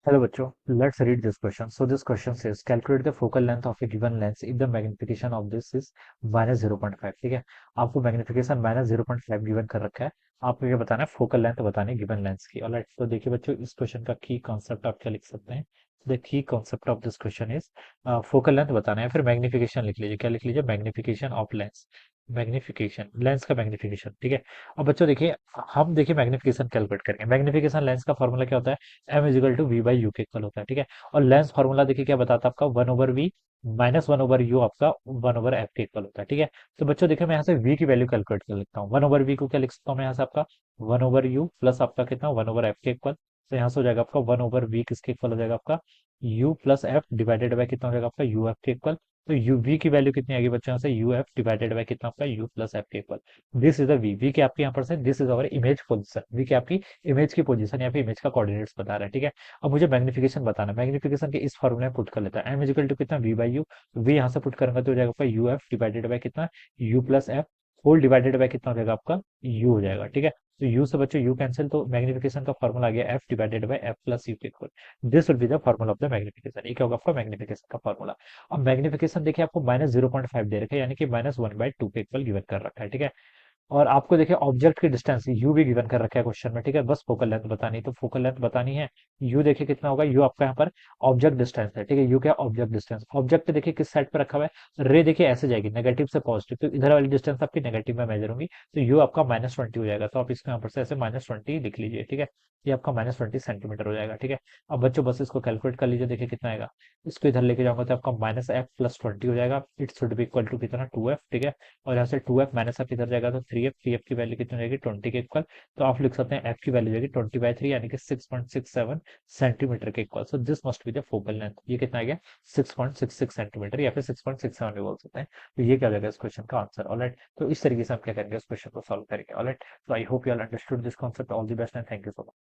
Hello बच्चों, let's read this question. So this question says calculate the focal length of a given lens if the magnification of this is -0.5. ठीक है, आपको magnification -0.5 given कर रखा है। आपको ये बताना है फोकल लेंथ बतानी है गिवन लेंस की। ऑलराइट, तो देखिए बच्चों, इस क्वेश्चन का की कॉन्सेप्ट आप क्या लिख सकते हैं। द की concept of this question is focal length बताना है, फिर मैग्निफिकेशन लिख लीजिए। क्या लिख लीजिए? Magnification of lens. Magnification lens का मैग्निफिकेशन, ठीक है। अब बच्चों देखिए, हम देखिए मैग्निफिकेशन कैलकुलेट करेंगे। मैग्निफिकेशन लेंस का फॉर्मूला क्या होता है? M equal to V by U के इक्वल होता है, ठीक है। और लेंस फॉर्मूला देखिए क्या बताता है आपका, 1/v माइनस 1/u आपका 1/f के इक्वल होता है, ठीक है। तो बच्चों देखिए, मैं यहाँ से v की वैल्यू कैलकुलेट कर लेता हूँ। 1/v को क्या लिख सकता हूँ मैं यहाँ से आपका 1/u प्लस आपका कितना 1/f के इक्वल। तो यहाँ से हो जाएगा आपका 1/v किसके इक्वल हो जाएगा आपका u plus F divided by कितना हो जाएगा आपका यू एफ के इक्वल। तो यू वी की वैल्यू कितनी आएगी बच्चों? यहाँ से यू एफ डिवाइडेड बाय कितना आपका यू प्लस एफ के equal. This is the V की आपकी यहाँ पर से this is our image position. V की आपकी इमेज की पोजीशन या फिर इमेज का कोऑर्डिनेट्स बता रहा है, ठीक है। अब मुझे मैग्निफिकेशन बताना है। मैग्निफिकेशन के इस फॉर्मूले में पुट कर लेता है। एम इजिकल टू कितना वी बाई यू। वी यहाँ से पुट करेंगे तो हो जाएगा आपका यू एफ डिवाइडेड बाय कितना U plus F whole divided by कितना हो जाएगा आपका यू हो जाएगा, ठीक है। तो यू से बच्चों यू कैंसिल, तो मैग्निफिकेशन का फॉर्मूला आ गया F divided by F plus U के equal. This will be the formula of the magnification. ये क्या होगा आपका मैग्निफिकेशन का फॉर्मूला। अब मैग्निफिकेशन देखिए आपको -0.5 दे रखा है, यानी कि -1/2 के इक्वल गिवन कर रखा है, ठीक है। और आपको देखिए ऑब्जेक्ट की डिस्टेंस यू भी गिवन कर रखा है क्वेश्चन में, ठीक है। बस फोकल लेंथ बतानी है, तो फोकल लेंथ बतानी है। यू देखिए कितना होगा, यू आपका यहाँ पर ऑब्जेक्ट डिस्टेंस है, ठीक है। यू क्या ऑब्जेक्ट डिस्टेंस, ऑब्जेक्ट देखिए किस साइड पर रखा हुआ है, रे देखिए ऐसे जाएगी नेगेटिव से पॉजिटिव, तो इधर वाली डिस्टेंस आपकी नेगेटिव में मेजर होंगी। तो यू आपका -20 हो जाएगा, तो आप इसको यहाँ पर से ऐसे -20 लिख लीजिए, ठीक है। ये आपका -20 सेंटीमीटर हो जाएगा, ठीक है। अब बच्चों बस इसको कैलकुलेट कर लीजिए, देखिए कितना आएगा। इसको इधर लेके जाऊंगा तो आपका -f + 20 हो जाएगा। It should be equal to कितना 2f, ठीक है। और यहाँ से 2f माइनस एफ इधर जाएगा तो 3f, 3f की वैल्यू कितनी हो जाएगी 20 के इक्वल। तो आप लिख सकते हैं एफ की वैल्यू जाएगी 20/3 यानी कि 6.67 सेंटीमीटर के equal. So this must be the focal length. ये कितना आ गया 6.66 सेंटीमीटर या फिर 6.67 भी बोल सकते हैं। तो ये क्या हो जाएगा इस क्वेश्चन का आंसर। ऑलराइट, तो इस तरीके से हम क्या करेंगे, इस क्वेश्चन को सॉल्व करेंगे। ऑलराइट, तो I hope you all understood this concept. All the best and thank you so much.